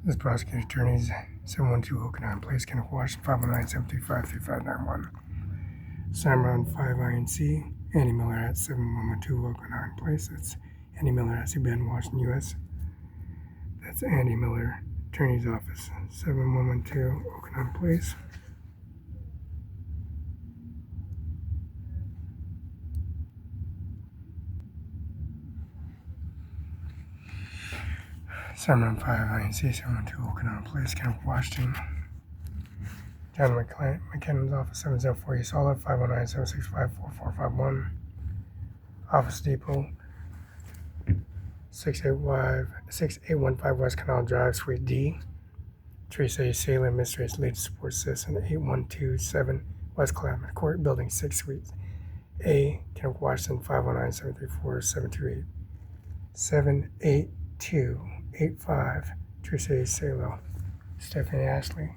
This prosecutor attorneys 712 Okanagan Place, Kenneth Washington, 509-735-3591. OWNERCIMARON5INC, Andy Miller at 7112 Okanagan Place. That's Andy Miller at Bend, Washington, U.S. That's Andy Miller, Attorney's Office, 7112 Okanagan Place. OWNERCIMARON5INC, 712 Okanagan Place, Kenneth Washington. John McKinnon's Office, 704 East Olive, 509-765-4451. Office Depot, 6815 West Canal Drive, Suite D. Teresa A. Saylor, Administrative Lead Support System, 8127 West Clapham Court, Building 6, Suite A, Kenneth Washington, 509-734-728. 78285 Teresa A. Saylor. Stephanie Ashley,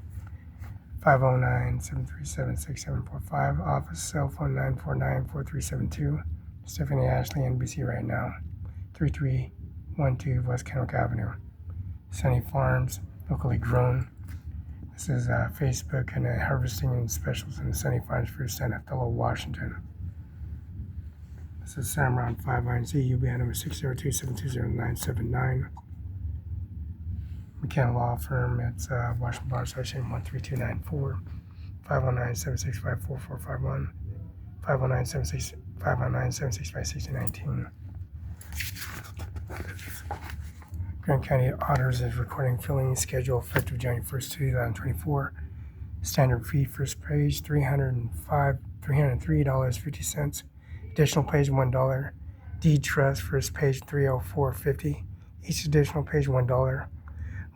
509-737-6745. Office cell phone 949-4372. Stephanie Ashley, NBC right now. 3312 West Kennewick Avenue. Sunny Farms, locally grown. This is Facebook and harvesting and specials in the Sunny Farms Fruit Stand, Othello, Washington. This is OWNERCIMARON5INC, UBI number 602-720-979. McKenna Law Firm, it's Washington Bar Association, 13294, 509-765-4451, 509-765-6019. Grant County Auditors is recording filling schedule effective January 1st, 2024. Standard fee, first page, $303.50. Additional page, $1. Deed trust, first page, $304.50. Each additional page, $1.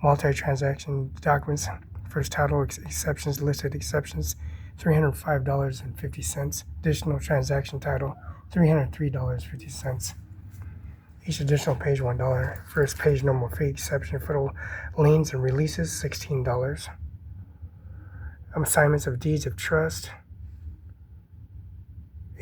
Multi-transaction documents, first title, exceptions, listed exceptions, $305.50. Additional transaction title, $303.50. Each additional page, $1. First page, normal fee, exception, federal liens and releases, $16. Assignments of deeds of trust,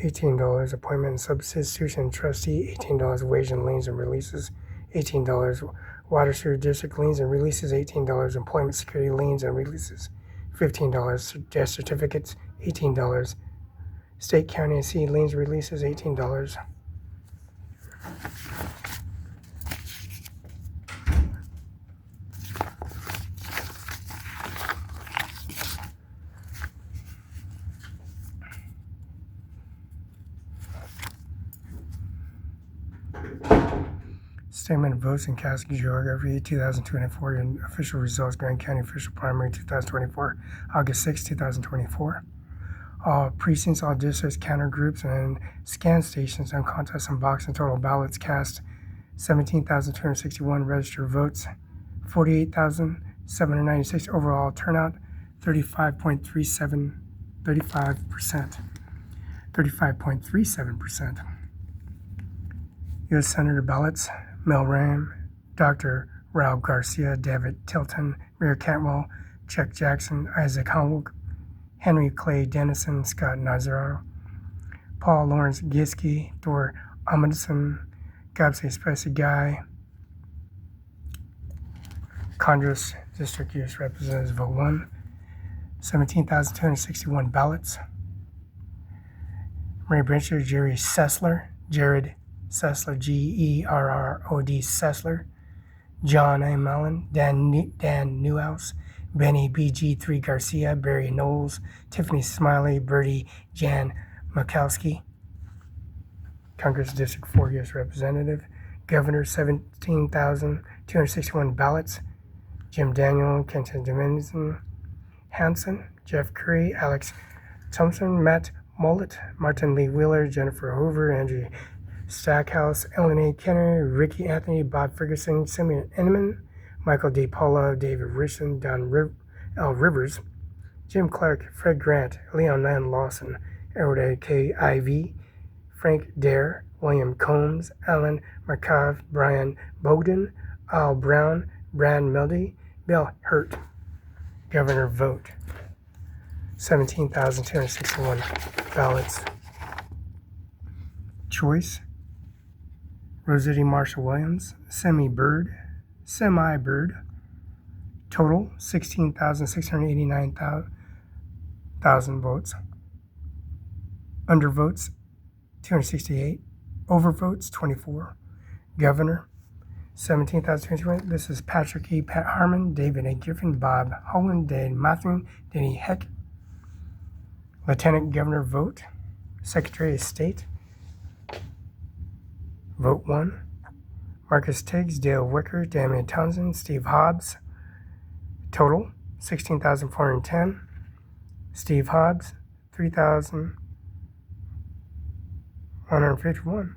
$18. Appointment and substitution trustee, $18. Wage and liens and releases, $18. Water Sewer District liens and releases, $18. Employment security liens and releases, $15. Death certificates, $18. State, county, and city liens releases, $18. Statement of votes and cast geography 2024 and official results, Grand County official primary 2024, August 6, 2024. All precincts, all districts, counter groups, and scan stations and contests and box and total ballots cast 17,261 registered votes, 48,796 overall turnout, 35.37%. U.S. Senator ballots: Mel Ram, Dr. Raul Garcia, David Tilton, Mayor Cantwell, Chuck Jackson, Isaac Hogue, Henry Clay Dennison, Scott Nazaro, Paul Lawrence Giske, Thor Amundsen, Gabse Spicy Guy. Congress District U.S. Representatives vote 1, 17,261 ballots. Mary Brincher, Jared Sessler, Gerrod Sessler, John A. Mellon, Dan Newhouse, Benny BG3 Garcia, Barry Knowles, Tiffany Smiley, Bertie Jan Makowski. Congress District 4 U.S. Representative. Governor, 17,261 ballots. Jim Daniel, Kenton Dominican Hanson, Jeff Curry, Alex Thompson, Matt Mollett, Martin Lee Wheeler, Jennifer Hoover, Andrew Stackhouse, Ellen A. Kenner, Ricky Anthony, Bob Ferguson, Simeon Inman, Michael D. Paula, David Richardson, Don L. Rivers, Jim Clark, Fred Grant, Leon Land Lawson, Edward K. Ivy, Frank Dare, William Combs, Alan Markov, Brian Bogdan, Al Brown, Brad Mildy, Bill Hurt. Governor vote 17,261 ballots. Choice: Rosity Marshall Williams, Semi Bird, Total 16,689,000 votes. Undervotes 268. Overvotes 24. Governor 17,021. This is Patrick E. Pat Harmon, David A. Griffin, Bob Holland, Dan Matthew, Denny Heck. Lieutenant Governor vote. Secretary of State vote 1. Marcus Tiggs, Dale Wicker, Damian Townsend, Steve Hobbs. Total 16,410. Steve Hobbs 3,151,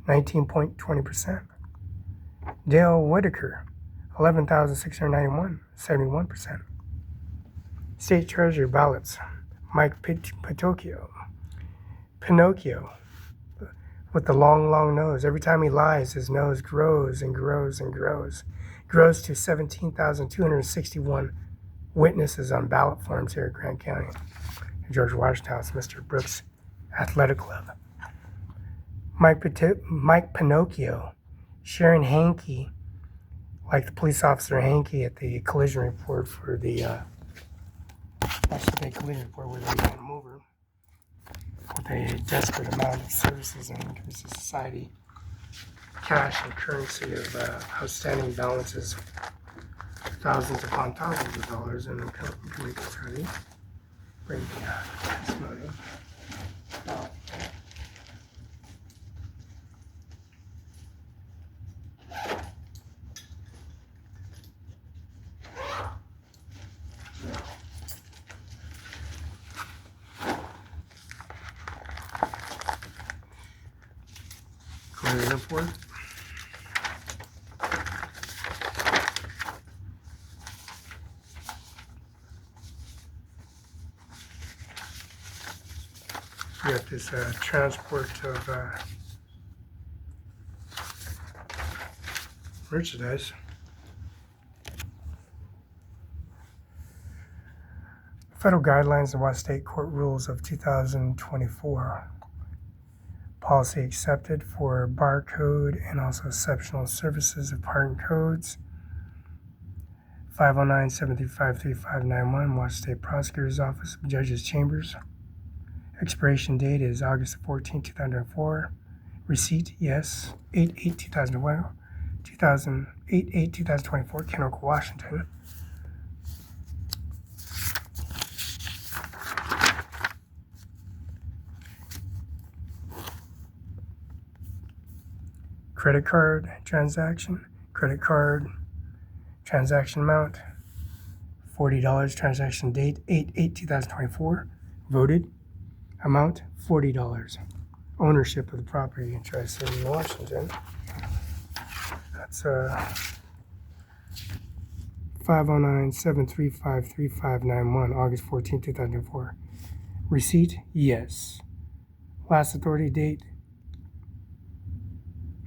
19.20%. Dale Whitaker 11,691, 71%. State Treasury ballots. Mike Pinocchio with the long nose. Every time he lies, his nose grows and grows and grows. Grows to 17,261 witnesses on ballot forms here at Grant County. George Washington House, Mr. Brooks Athletic Club. Mike Pinocchio, Sharon Hankey, like the police officer Hankey at the collision report for the collision report where they ran him over with a desperate amount of services and increase of society, cash and currency of outstanding balances, thousands upon thousands of dollars, and bring the testimony. Collision report. We got this transport of merchandise. Federal guidelines and Washington State Court rules of 2024. Policy accepted for barcode and also exceptional services of pardon codes. 509-735-3591, Washington State Prosecutor's Office, Judge's Chambers. Expiration date is August 14, 2004. Receipt, yes. 8/8/2001. 8/8/2024, Kennewick, Washington. Credit card transaction. Credit card transaction amount $40. Transaction date 8/8/2024. Voted amount $40. Ownership of the property in Tri-City, Washington. That's 509-735-3591, August 14, 2004. Receipt, yes. Last authority date.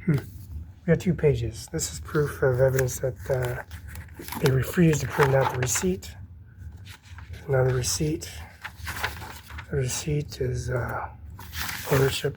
We got 2 pages. This is proof of evidence that they refused to print out the receipt. Another receipt. The receipt is ownership.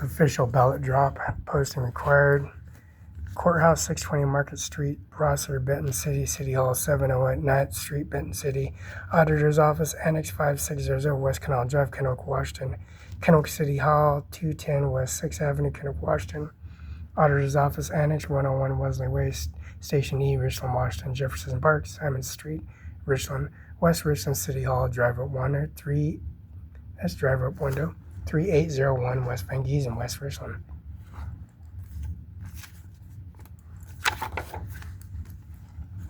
Official ballot drop, posting required. Courthouse, 620 Market Street, Rosser, Benton City. City Hall, 708 9th Street, Benton City. Auditor's Office, Annex 5600, West Canal Drive, Kennewick, Washington. Kennewick City Hall, 210 West 6th Avenue, Kennewick, Washington. Auditor's Office, Annex 101 Wesley Way, Station E, Richland, Washington. Jefferson Park, Simon Street, Richland. West Richland City Hall, Drive Up Window, 3801 West Van Giesen, West Richland.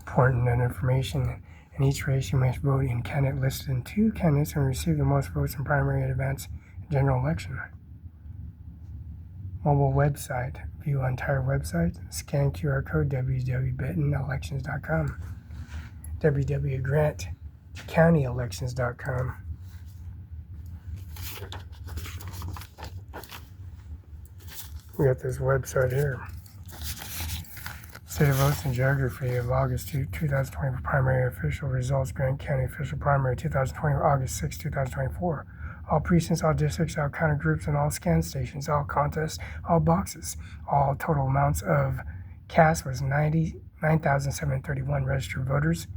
Important information. In each race, you must vote in candidate listed in 2 candidates and receive the most votes in primary and advance general election. Mobile website. View entire website. Scan QR code www.bettonelections.com. www.grantcountyelections.com. We got this website here. State of votes and geography of August 2020 primary official results. Grant County official primary 2020 August 6, 2024. All precincts, all districts, all county groups, and all scan stations, all contests, all boxes. All total amounts of cast was 99,731 registered voters.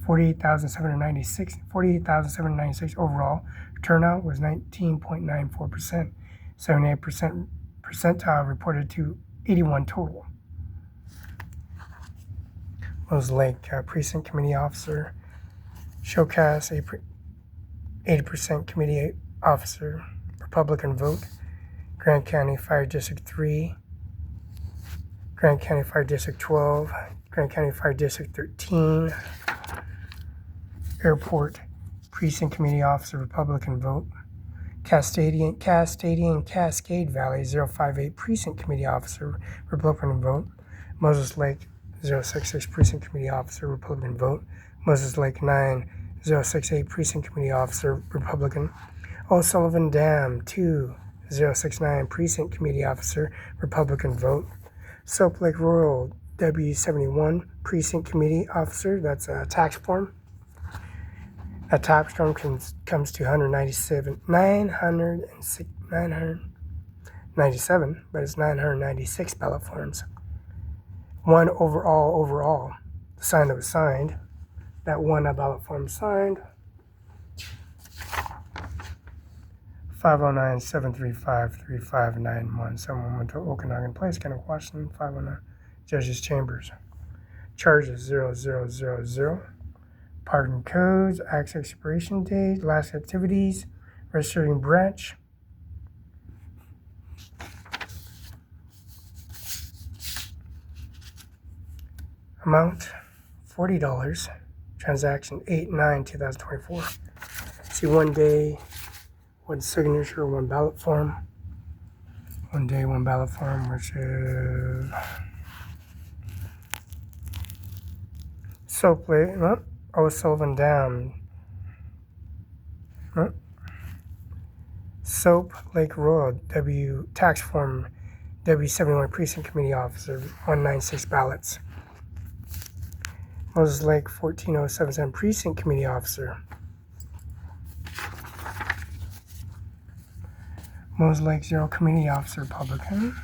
48,796 overall. Turnout was 19.94%. 78% percentile reported to 81 total. Rose Lake Precinct Committee Officer. Showcase 80% Committee Officer. Republican vote. Grant County Fire District 3. Grant County Fire District 12. Grant County Fire District 13. Airport Precinct Committee Officer, Republican vote. Cascade Valley 058 Precinct Committee Officer, Republican vote. Moses Lake 066 Precinct Committee Officer, Republican vote. Moses Lake 9068 Precinct Committee Officer, Republican. O'Sullivan Dam 2069 Precinct Committee Officer, Republican vote. Soap Lake Rural W71 Precinct Committee Officer, that's a tax form. A tax form comes to 997, but it's 996 ballot forms. One overall, the sign that was signed, that one ballot form signed, 509-735-3591. Someone went to Okanagan Place, County of Washington, 509. Judges Chambers. Charges 0000. Pardon codes, acts expiration date, last activities, registering branch. Amount $40. Transaction 8/9/2024. See, 1 day, 1 signature, 1 ballot form. 1 day, 1 ballot form, which is Soap Lake, O'Sullivan Dam. Soap Lake Road, tax form W71 Precinct Committee Officer, 196 ballots. Moses Lake 14077 Precinct Committee Officer. Moses Lake 0 Committee Officer, Republican.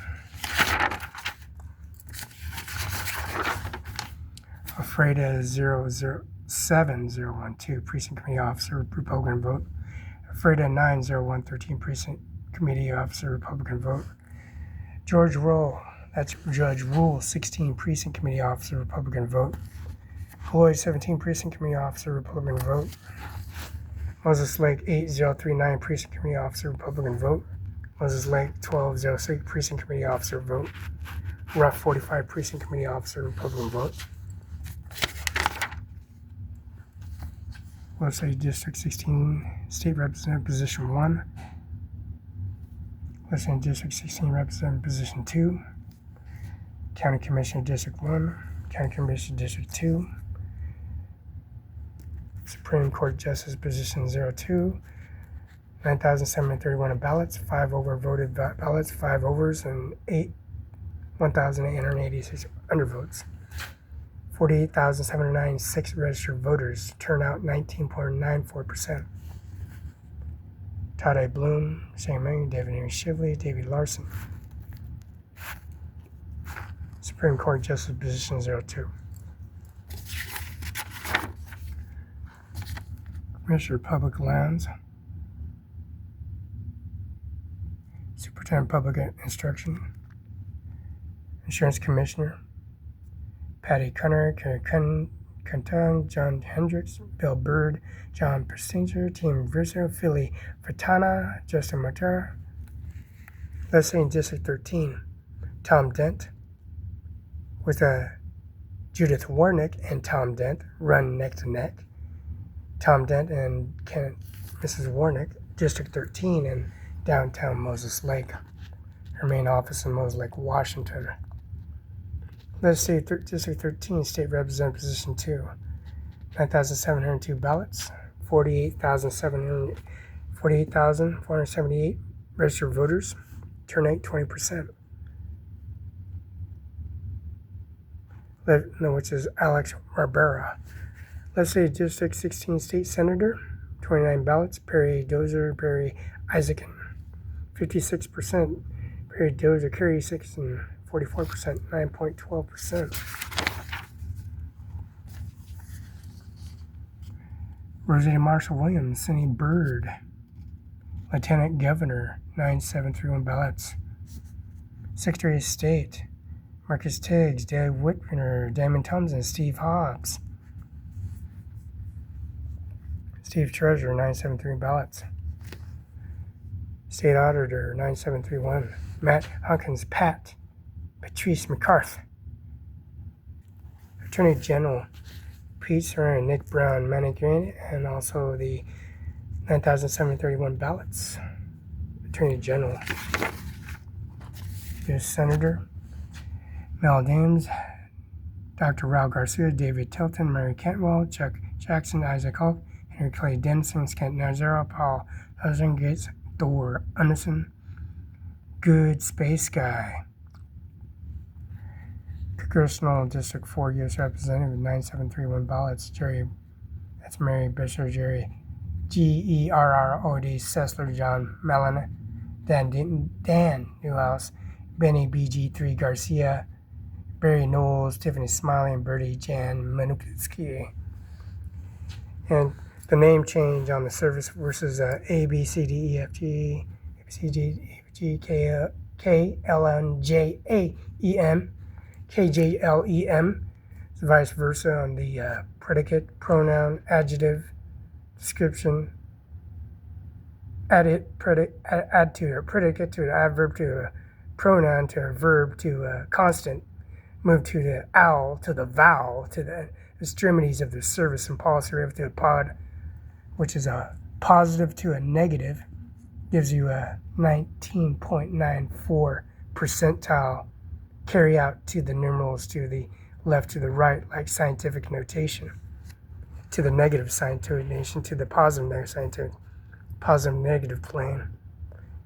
Freda 007012 Precinct Committee Officer, Republican vote. Freda 90113 Precinct Committee Officer, Republican vote. George Roll, that's Judge Rule 16 Precinct Committee Officer, Republican vote. Floyd 17 Precinct Committee Officer, Republican vote. Moses Lake 8039 Precinct Committee Officer, Republican vote. Moses Lake 1206 Precinct Committee Officer, vote. Rough 45 Precinct Committee Officer, Republican vote. Legislative District 16, State Representative, Position 1. Legislative District 16, Representative, Position 2. County Commissioner, District 1. County Commissioner, District 2. Supreme Court Justice, Position 02. 9,731 ballots, 5 overvoted ballots, 5 overs, and 1,886 undervotes. 48,796 registered voters, turnout 19.94%. Todd A. Bloom, Shane Meng, David Henry Shively, David Larson. Supreme Court Justice, Position 02. Commissioner of Public Lands. Superintendent of Public Instruction. Insurance Commissioner. Patty Cunner, Kerry Cuntung, John Hendricks, Bill Bird, John Persinger, Tim Verso, Philly Fratana, Justin Martar. Let's say in District 13, Tom Dent with Judith Warnick and Tom Dent run neck to neck. Tom Dent and Mrs. Warnick, District 13 in downtown Moses Lake. Her main office in Moses Lake, Washington. Let's say District 13, State Representative, Position 2. 9,702 ballots, 48,478 registered voters, turnout 20%. Which is Alex Barela. Legislative District 16 State Senator, 29 ballots, Perry Dozer, Perry Isaacson, 56%, Perry Dozer, Kerry Isaacson, 44%, 9.12%. Rosie Marshall Williams, Cindy Bird, Lieutenant Governor, 9731 ballots. Secretary of State, Marcus Tiggs, Dave Whitner, Damon Thompson, Steve Hobbs. Steve Treasurer, 973 ballots. State Auditor, 9731. Matt Hawkins, Patrice McCarthy. Attorney General, Pete Saran, Nick Brown, Manny Green, and also the 9,731 ballots. Attorney General. U.S. Senator, Mel Dames, Dr. Raul Garcia, David Tilton, Mary Cantwell, Chuck Jackson, Isaac Hulk, Henry Clay Denson, Kent Nazaro, Paul Gates, Thor Unnison, Good Space Guy. Congressional District 4 U.S. Representative, 9731 ballots, that's Mary Bishop, Jerry Gerrod, Sessler, John Mellon, Dan Newhouse, Benny BG3 Garcia, Barry Knowles, Tiffany Smiley, and Bertie Jan Manukitsky. And the name change on the service versus A, B, C, D, E, F, G, A, B, C, D, E, F, G, K, L, N, J, A, E, M, K, J, L, E, M. Vice versa on the predicate, pronoun, adjective, description, add to a predicate, to an adverb, to a pronoun, to a verb, to a constant, move to the owl, to the vowel, to the extremities of the service and policy, to a pod, which is a positive to a negative, gives you a 19.94 percentile carry out to the numerals to the left to the right, like scientific notation, to the negative scientific notation, to the positive negative plane.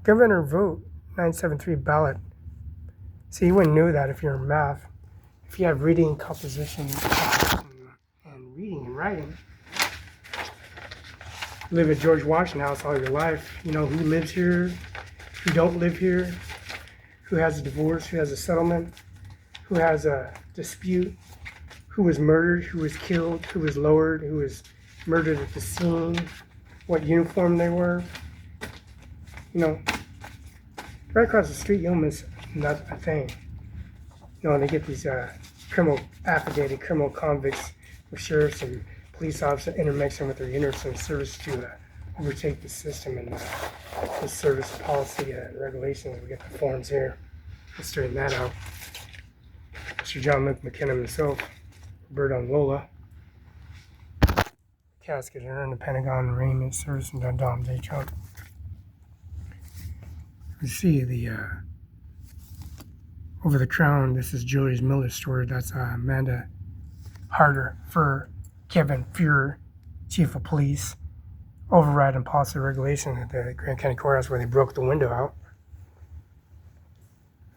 Governor vote, 973 ballot. See, you wouldn't know that if you're in math. If you have reading, composition, and reading and writing, you live at George Washington House all your life. You know who lives here, who don't live here, who has a divorce, who has a settlement, who has a dispute, who was murdered, who was killed, who was lowered, who was murdered at the scene, what uniform they were. You know, right across the street, you'll miss not a thing. You know, they get these criminal convicts with sheriffs and police officers intermixing with their units in service to overtake the system and the service policy regulations. We got the forms here. Let's straighten that out. Mr. John Luke McKinnon himself, Bird on Lola. Casket in the Pentagon, Raymond Service, and Don J. Trump. You see the over the crown. This is Julius Miller's story. That's Amanda Harder for Kevin Fuhrer, Chief of Police. Overriding policy regulation at the Grant County Courthouse where they broke the window out.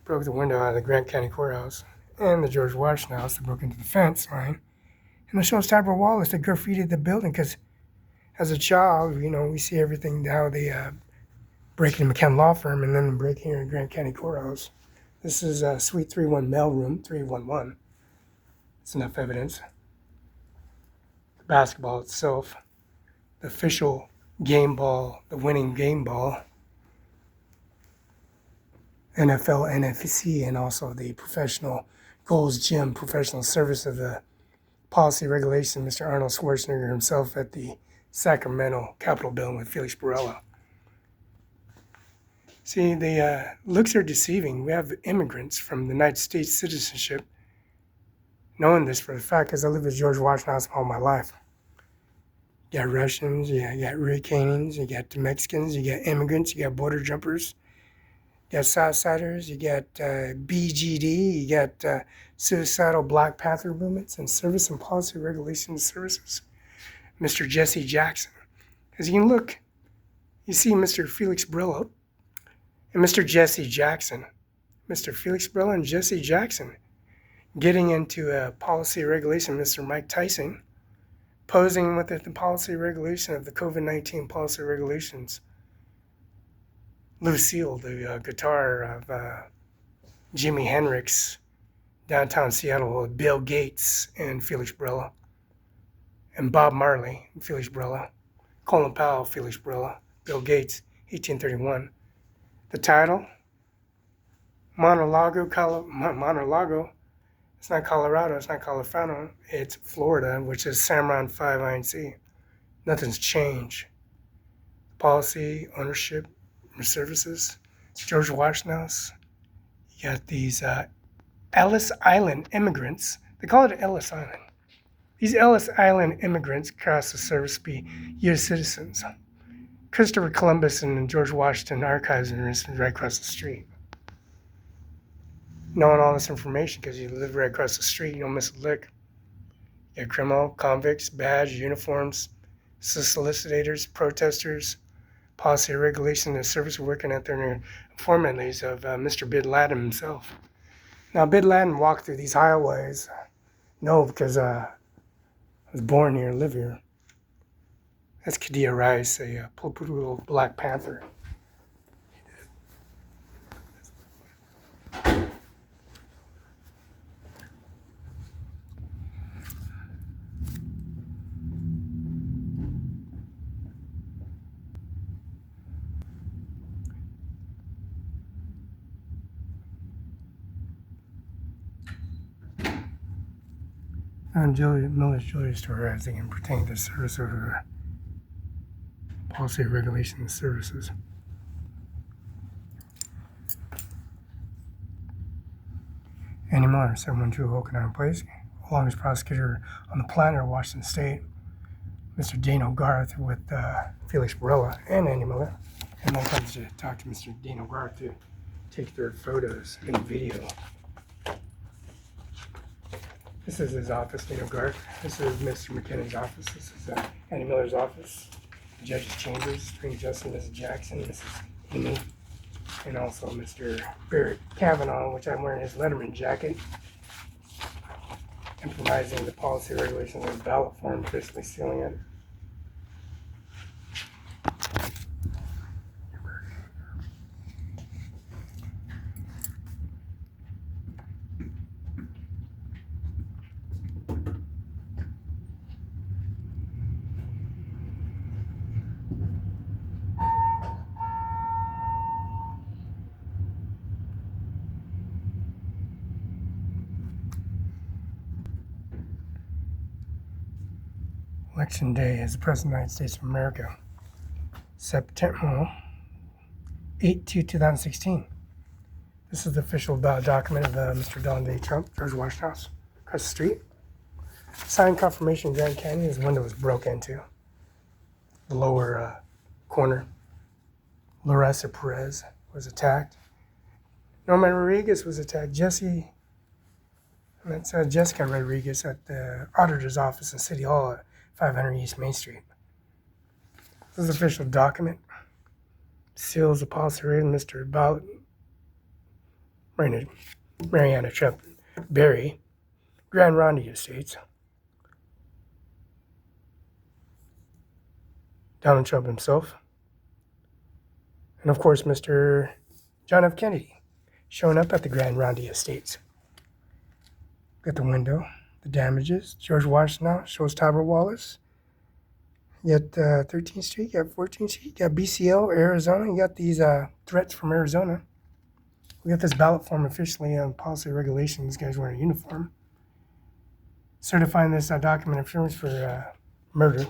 Broke the window out of the Grant County Courthouse and the George Washington House. They broke into the fence line. And the Showstopper Wallace, they graffitied the building because as a child, you know, we see everything, how they break in McKen Law Firm and then break here in Grant County Courthouse. This is Suite 31 Mailroom 311. It's enough evidence. The basketball itself, the official game ball, the winning game ball, NFL, NFC, and also the professional Gold's Gym professional service of the policy regulation, Mr. Arnold Schwarzenegger himself at the Sacramento Capitol building with Felix Barela. See, the looks are deceiving. We have immigrants from the United States citizenship knowing this for a fact because I lived at George Washington House all my life. You got Russians, you got Hurricanes, you got the Mexicans, you got immigrants, you got border jumpers, you got Southsiders, you got BGD, you got suicidal Black Panther movements and service and policy regulation services Mr. Jesse Jackson. As you can look, you see Mr. Felix Barela and Mr. Jesse Jackson. Mr. Felix Barela and Jesse Jackson getting into a policy regulation. Mr. Mike Tyson posing with the policy regulation of the COVID-19 policy regulations. Lucille, the guitar of Jimi Hendrix, downtown Seattle, Bill Gates and Felix Barela, and Bob Marley and Felix Barela, Colin Powell, Felix Barela, Bill Gates, 1831. The title, Mar-a-Lago, it's not Colorado, it's not Colorado, it's Florida, which is Cimarron5INC. Nothing's changed. Policy, ownership, services. It's George Washington. You got these Ellis Island immigrants. They call it Ellis Island. These Ellis Island immigrants cross the service to be U.S. citizens. Christopher Columbus and George Washington archives are right across the street. Knowing all this information because you live right across the street, you don't miss a lick. You got criminal, convicts, badge, uniforms, solicitors, protesters, policy regulation, and service working out there informants of Mr. Bin Laden himself. Now, Bin Laden walked through these highways. No, because I was born here, live here. That's Kadia Rice, a little Black Panther. And Miller's Jewelry Store, as they can pertain to service over policy regulation and services. Andy Miller, 712 Okanagan Place, longest prosecutor on the planet of Washington State. Mr. Dano Garth with Felix Barela and Andy Miller. And then comes to talk to Mr. Dano Garth to take their photos and video. This is his office, Dano Garth. This is Mr. McKinnon's office. This is Andy Miller's office. The judge's chambers, Supreme Justice Mrs. Jackson, Mrs. Amy, and also Mr. Barrett Kavanaugh, which I'm wearing his Letterman jacket, improvising the policy regulations of the ballot form, officially sealing it. Election Day as the President of the United States of America, September 8, 2016. This is the official document of Mr. Donald J. Trump, George Washington House, across the street. Signed confirmation in Grand Canyon. His window was broke into. The lower corner. Larissa Perez was attacked. Norman Rodriguez was attacked. Jessica Rodriguez at the auditor's office in City Hall at 500 East Main Street. This is the official document. Seals the policy rating, Mr. Mariana Trump Berry, Grand Ronde Estates. Donald Trump himself. And of course, Mr. John F. Kennedy showing up at the Grand Ronde Estates. Got the window. The damages. George Washington shows Tyler Wallace. You got 13th Street, you got 14th Street, you got BCL, Arizona. You got these threats from Arizona. We got this ballot form officially on policy regulation. These guys wearing a uniform. Certifying this document of assurance for murder.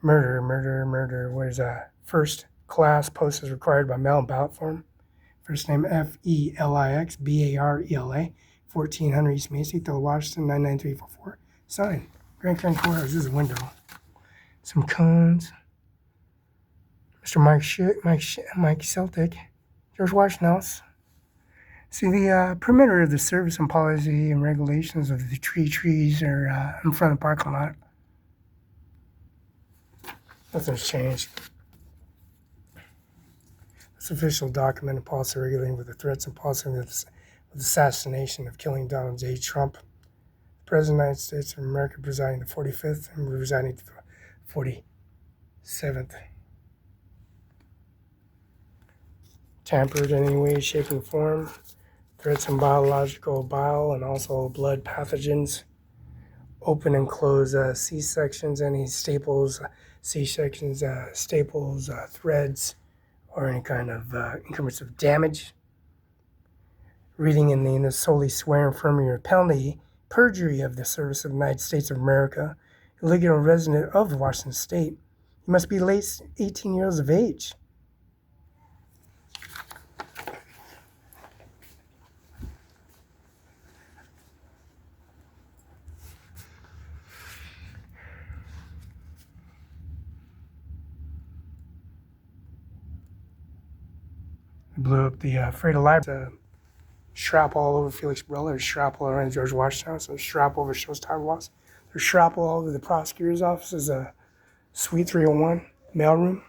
Where's first class post is required by mail and ballot form. First name Felix Barela. 1400 East Main Street, Phil Washington, 99344. Sign. Grand Canyon Courthouse. This is a window. Some cones. Mr. Mike Celtic. George Washington House. See, the perimeter of the service and policy and regulations of the trees are in front of the parking lot. Nothing's changed. This official document and policy regulating with the threats and policy of assassination of killing Donald J. Trump, President of the United States of America, presiding the 45th and presiding the 47th. Tampered in any way, shape, or form. Threats and biological bile and also blood pathogens. Open and close C-sections, any staples, C-sections, staples, threads, or any kind of increments of damage. Reading in the solely swear infirmity or penalty, perjury of the service of the United States of America, illegal resident of Washington State. You must be at least 18 years of age. Blew up the Freda Library. Shrapnel all over Felix Barela. There's shrapnel around George Washington House. There's shrapnel over Show's Tower Walls. There's shrapnel all over the prosecutor's office. There's a Suite 301 mailroom.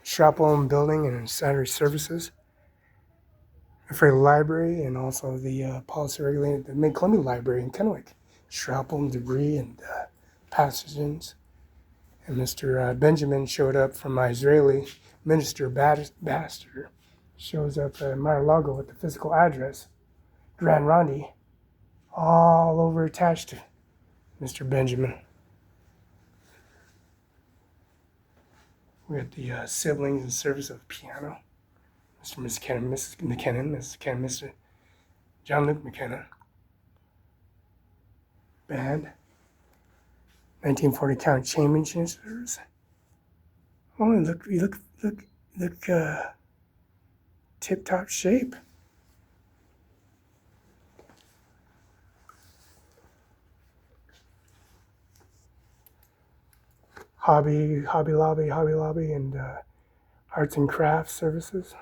Shrapnel in the building and in sanitary services. The Freda Library and also the policy regulating the Mid-Columbia Library in Kennewick. Shrapnel and debris and pathogens. And Mr. Benjamin showed up from my Israeli minister bastard. Shows up at Mar-a-Lago with the physical address, Grand Ronde, all over attached to Mr. Benjamin. We got the siblings in service of the piano, Mr. and Mrs. McKenna, Mrs. McKenna, Mrs. McKenna, Mr. John Luke McKenna. Band, 1940 County Championship service. Oh, look, tip-top shape. Hobby Lobby, and arts and crafts services.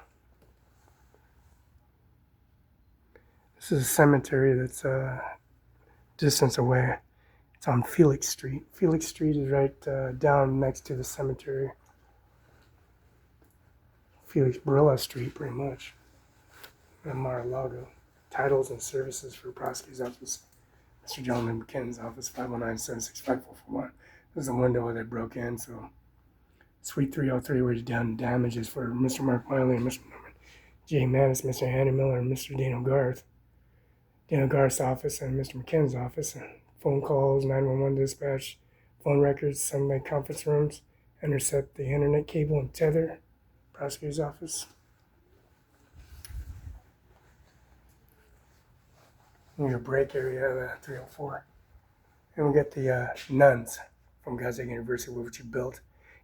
This is a cemetery that's a distance away. It's on Felix Street. Felix Street is right down next to the cemetery. Felix Barela Street, pretty much. In Mar-a-Lago. Titles and services for prosecutor's office. Mr. John McKinnon's office, 519-765-441. This is a window where they broke in, so Suite 303 where he's down damages for Mr. Mark Miley and Mr. Norman J. Mattis, Mr. Andy Miller, and Mr. Daniel Garth. Daniel Garth's office and Mr. McKinnon's office. And phone calls, 911 dispatch, phone records, satellite conference rooms, intercept the internet cable and tether. Prosecutor's office. We got a break area, 304. And we got the nuns from Gonzaga University, which you built.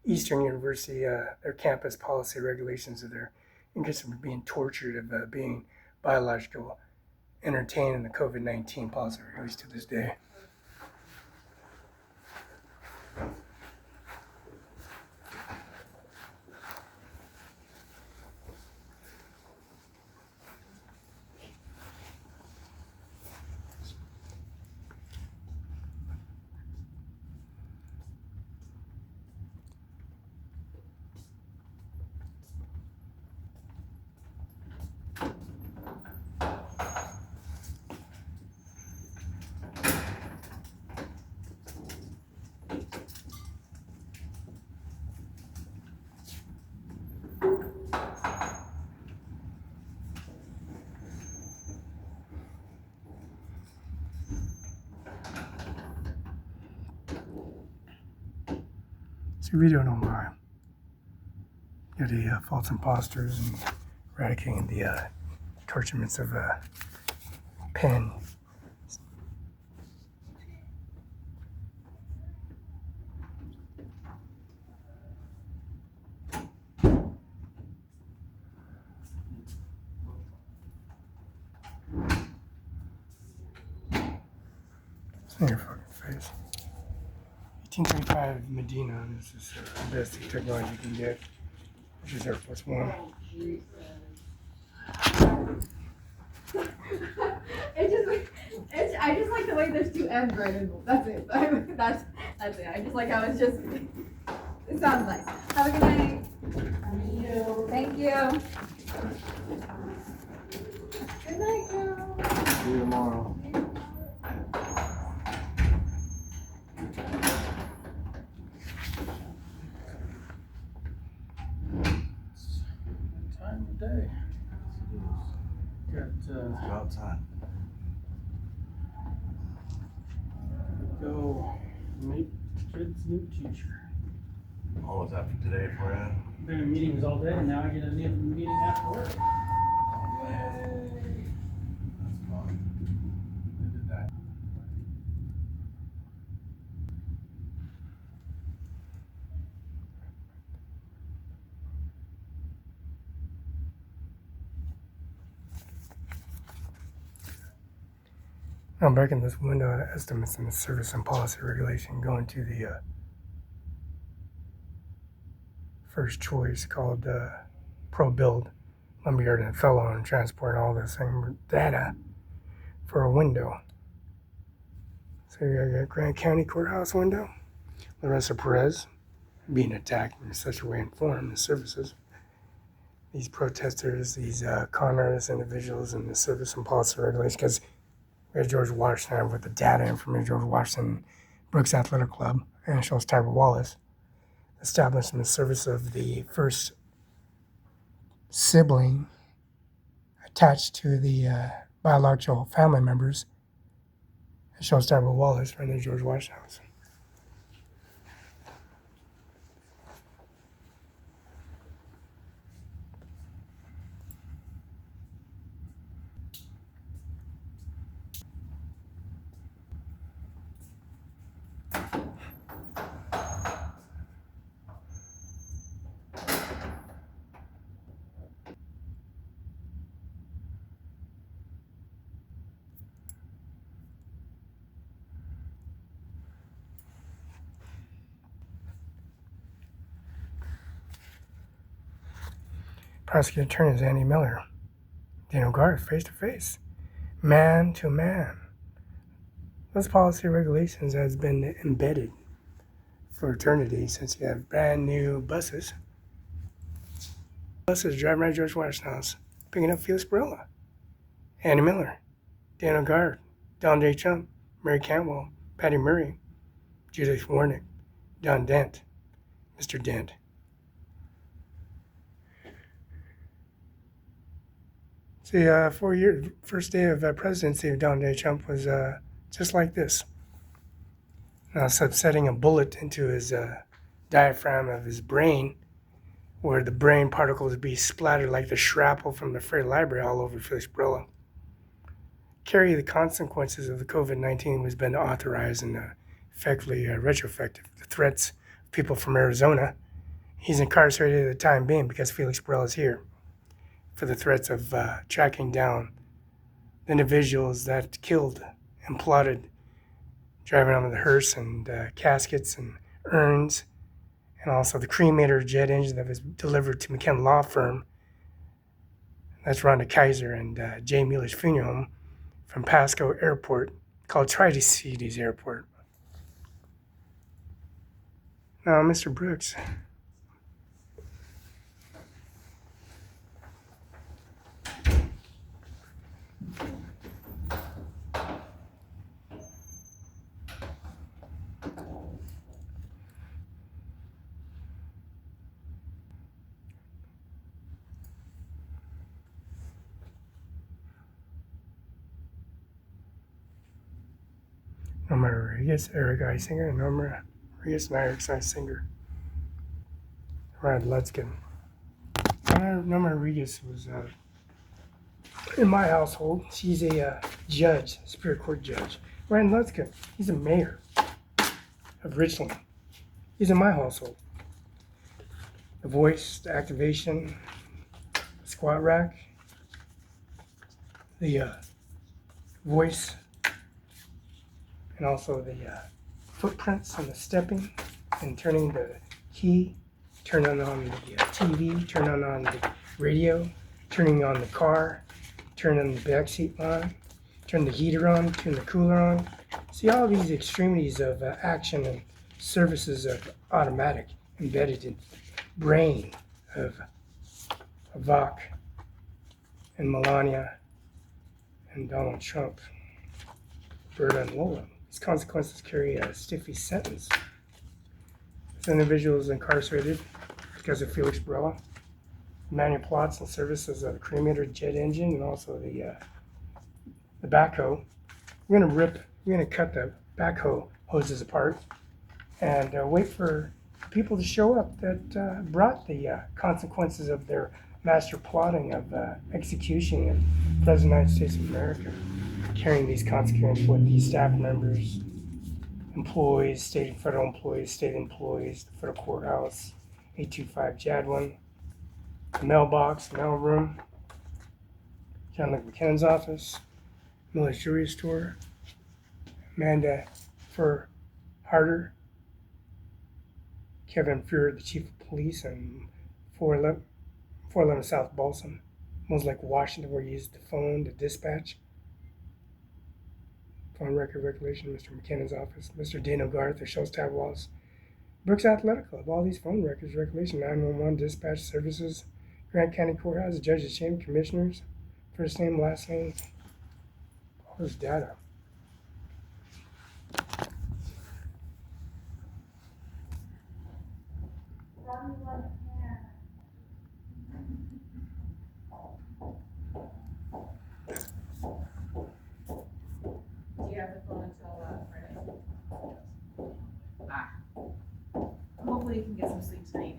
Eastern University, their campus policy regulations of their interest in being tortured, of being biological, entertained in the COVID-19 policy regulations to this day. So if you don't know why, you got the false imposters and eradicating the torturements of pen. It's in your fucking face. 1835 Medina, this is the best technology you can get, which is Air Force One. I just like the way there's two M's right in. That's it. That's it. I just like how it's just It sounds nice. Have a good night. Thank you. Good night, girl. See you tomorrow. Time of day. Got About time. go meet kid's new teacher. All was after today for you. Been in meetings all day, and now I get a meeting after work. Yay. That's fun. I did that. I'm breaking this window of estimates in the service and policy regulation, going to the first choice called Pro Build, Lumberyard and Othello, and transport all the same data for a window. So you got Grant County Courthouse window, Larissa Perez being attacked in such a way in form and services. These protesters, these con artist individuals in the service and policy regulation, because we had George Washington with the data information, George Washington, Brooks Athletic Club, and shows Tyler Wallace, established in the service of the first sibling attached to the biological family members. It shows Tyler Wallace right there, George Washington. Prosecuting attorney is Andy Miller. Daniel Garth, face to face, man to man. Those policy regulations has been embedded for eternity since you have brand new buses. Buses driving around George Washington's house, picking up Felix Barela, Andy Miller, Daniel Garth, Don J. Chump, Mary Cantwell, Patty Murray, Judith Warnick, Don Dent, Mr. Dent. See, 4 years, first day of presidency of Don J. Trump was just like this. Setting a bullet into his diaphragm of his brain, where the brain particles be splattered like the shrapnel from the Frey Library all over Felix Barela. Carry the consequences of the COVID-19 was been authorized and effectively retrospective. The threats of people from Arizona, he's incarcerated at the time being because Felix Barela is here, for the threats of tracking down the individuals that killed and plotted driving on the hearse and caskets and urns, and also the cremator jet engine that was delivered to McKenna Law Firm. That's Rhonda Kaiser and Jay Mueller's funeral home from Pasco Airport, called Tri-Cities Airport. Now, Mr. Brooks. Norma Rodriguez, Eric Eisinger, Norma Rodriguez, and Eric Eisinger. Ryan Lutzkin. Norma Rodriguez was in my household. She's a judge, Superior Court judge. Ryan Lutzkin, he's a mayor of Richland. He's in my household. The voice, the activation, the squat rack, the voice, and also the footprints and the stepping and turning the key, turning on the TV, turning on the radio, turning on the car, turning the backseat on, turn the heater on, turn the cooler on. See all these extremities of action and services of automatic embedded in the brain of Ivanka and Melania and Donald Trump, Berta and Lola. These consequences carry a stiffy sentence. This individual is incarcerated because of Felix Barela, manual plots and services of the cremator jet engine and also the backhoe. We're gonna cut the backhoe hoses apart and wait for people to show up that brought the consequences of their master plotting of execution of the President of the United States of America, carrying these consequences with these staff members, employees, state and federal employees, state employees, the federal courthouse, 825 Jadwin, the mailbox, the mail room, John Luke McKinnon's office, Miller's Jewelry Store, Amanda Fur Harder, Kevin Fuhrer, the chief of police, and 411 South Balsam, Lake, Washington, where you used the phone to dispatch. Phone record regulation, Mr. McKinnon's office, Mr. Dano Garth, the Shell's Tab Walls, Brooks Athletic Club, all these phone records, regulation, 911, dispatch services, Grant County Courthouse, Judges Chamber, Commissioners, first name, last name, all this data. Do you have the phone until Friday? Hopefully you can get some sleep tonight.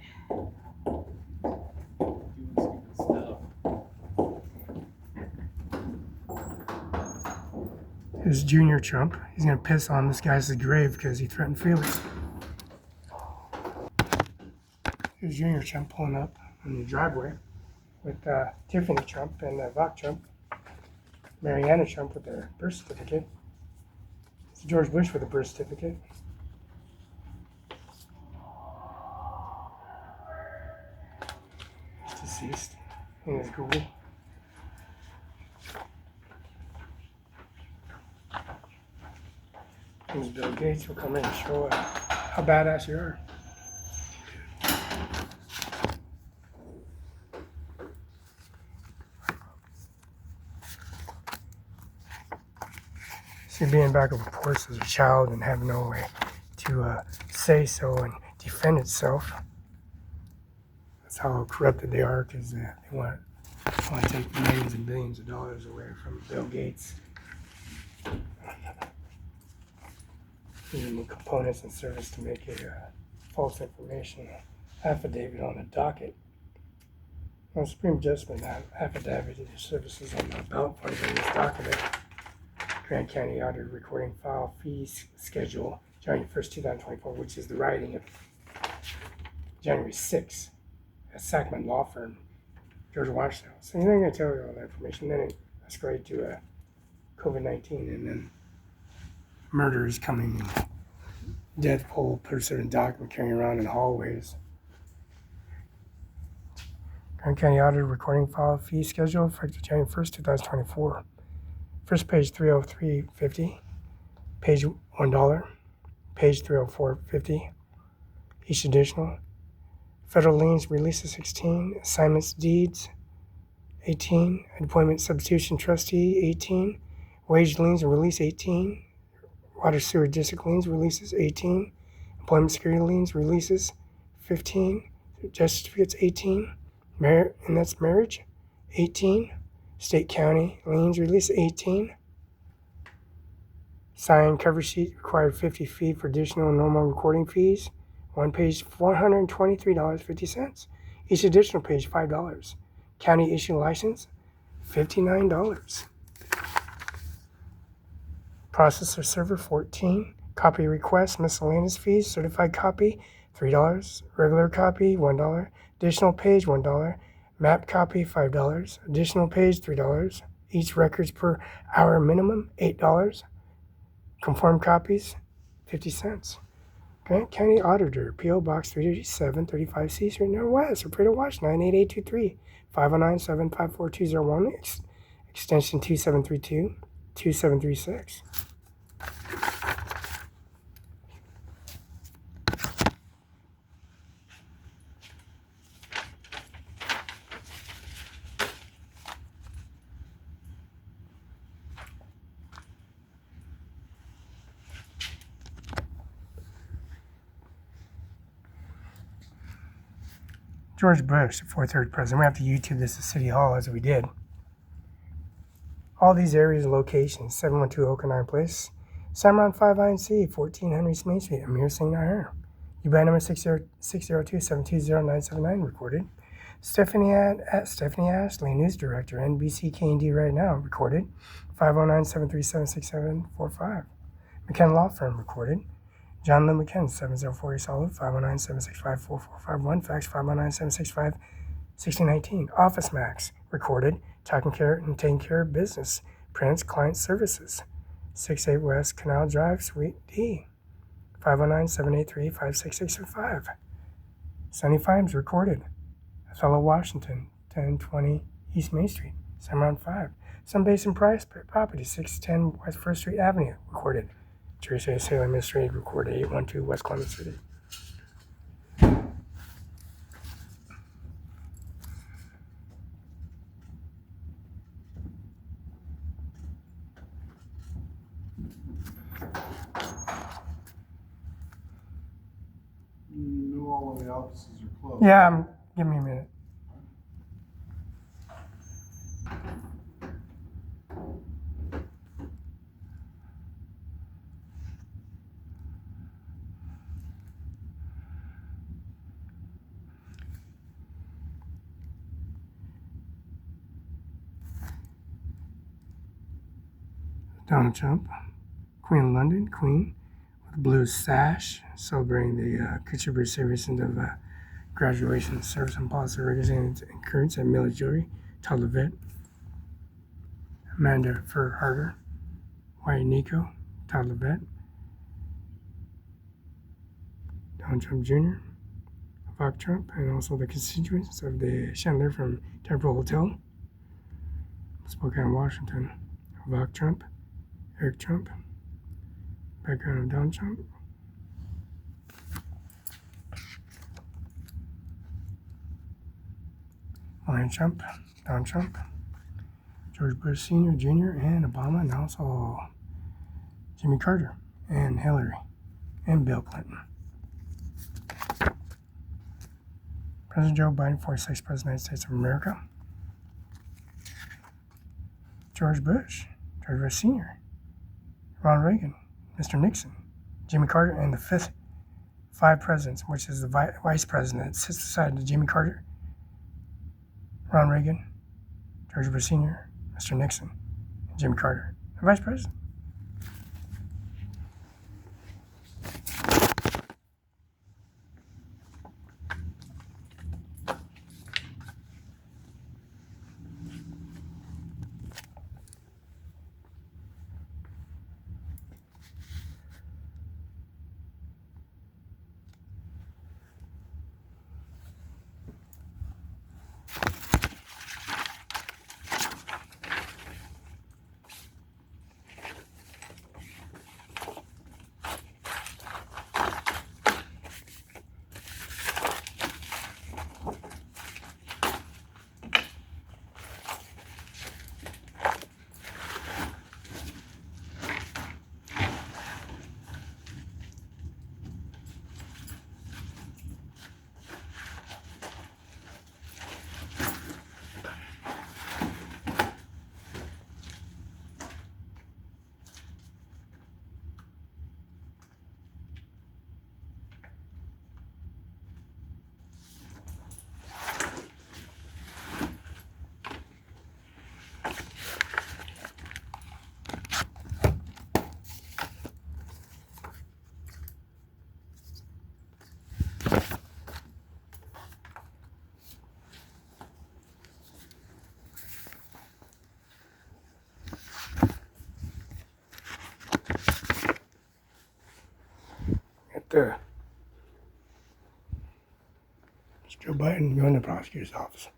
Doing stupid stuff. His junior Trump, he's gonna piss on this guy's grave because he threatened Felix. Here's Junior Trump pulling up in the driveway with Tiffany Trump and Vok Trump, Mariana Trump with their birth certificate. It's George Bush with a birth certificate. He's deceased in his Google. There's Bill Gates will come in and show how badass you are. See, being back of a horse as a child and having no way to say so and defend itself. That's how corrupted they are, because they want to take millions and billions of dollars away from Bill Gates. Using the components and service to make a false information affidavit on a docket. Now, Supreme Judgment affidavit services on the ballot for this document. Grant County Auditor Recording File Fees Schedule, January 1st, 2024, which is the writing of January 6th at Sackman Law Firm, George Washington. So they're going to tell you all that information. Then it escalated to COVID-19, and then murderers coming and death poll person and document carrying around in hallways. Grant County Auditor Recording File Fee Schedule, effective January 1st, 2024. First page 303.50, page $1, page 304.50, each additional. Federal liens releases 16, assignments deeds 18, appointment substitution trustee 18, wage liens release 18, water sewer district liens releases 18, employment security liens releases 15, death certificates 18, and that's marriage 18. State county liens release 18. Signed cover sheet required 50 fee for additional normal recording fees. One page $423.50. Each additional page $5. County issue license $59. Processor server 14. Copy request miscellaneous fees. Certified copy $3. Regular copy $1. Additional page $1. Map copy $5, additional page $3, each records per hour minimum $8, conform copies 50 cents. Grant County Auditor, P.O. Box 387, 35C, Street Northwest, Repreta, Wash 98823, 509-754-201, extension 2732, 2736. George Bush, the 43rd president. We have to YouTube this at City Hall as we did. All these areas and locations: 712 Okanine Place, Cimarron5INC, 1400 East Main Street, Amir Singh Nahar. U-Bahn number 602-720-979, recorded. Stephanie Ashley, News Director, NBC KND Right Now, recorded. 509-737-6745. McKen Law Firm, recorded. John Lynn McKen, 704 East Olive, 509-765-4451, fax 509-765-6019. Office Max, recorded. Taking care of business. Prince Client Services, 68 West Canal Drive, Suite D, 509-783-56605. Sunny Fimes, recorded. Othello, Washington, 1020 East Main Street, Cimarron 5. Sun Basin Price Property, 610 West 1st Street Avenue, recorded. Teresa Sailor Administrative, recorded. 812 West Clement City. You know all of the offices are closed. Yeah, give me a minute. Donald Trump, Queen of London, Queen with a blue sash, celebrating the Kutcher series of graduation, service and policy riggers and currents and military. Todd Levitt, Amanda Fur Harder, Wyatt Nico, Todd Levitt, Donald Trump Jr., Ivanka Trump, and also the constituents of the chandelier from Temple Hotel, Spokane, Washington. Ivanka Trump, Eric Trump, background of Donald Trump. Melania Trump, Donald Trump, George Bush Sr., Jr., and Obama, and also Jimmy Carter, and Hillary, and Bill Clinton. President Joe Biden, 46th President of the United States of America. George Bush Sr., Ronald Reagan, Mr. Nixon, Jimmy Carter, and the fifth 5 presidents, which is the vice president that sits beside Jimmy Carter, Ronald Reagan, George Bush Sr., Mr. Nixon, and Jimmy Carter, the vice president. It's Joe Biden going to the prosecutor's office.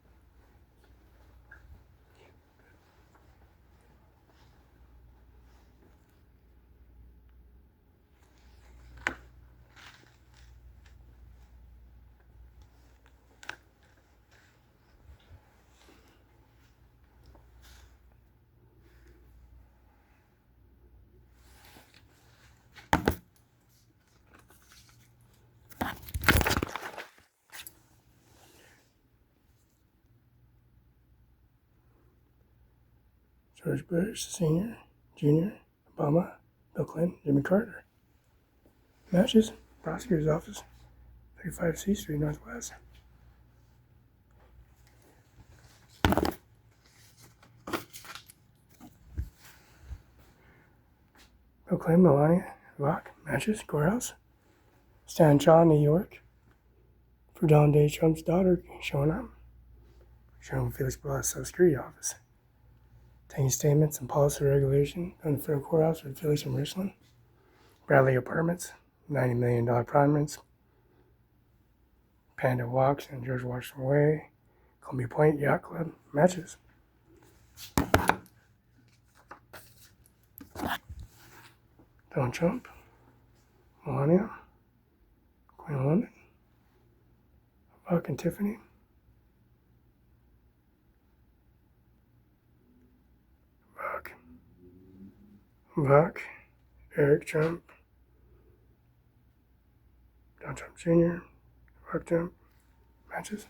George Bush Sr., Jr., Obama, Bill Clinton, Jimmy Carter. Matches, Prosecutor's Office, 35 C Street Northwest. Bill Clinton, Melania, Rock, Matches, Courthouse. Stan Shaw, New York. For Donald J. Trump's daughter showing up. Showing Felix Barela, Social Security Office. Taking statements and policy regulation on the federal courthouse with Felix and Richland. Bradley Apartments, $90 million apartments. Panda Walks and George Washington Way. Columbia Point Yacht Club. Matches. Donald Trump. Melania. Queen of London. Buck and Tiffany. Buck. Eric Trump. Donald Trump Jr. Buck Trump. Matches.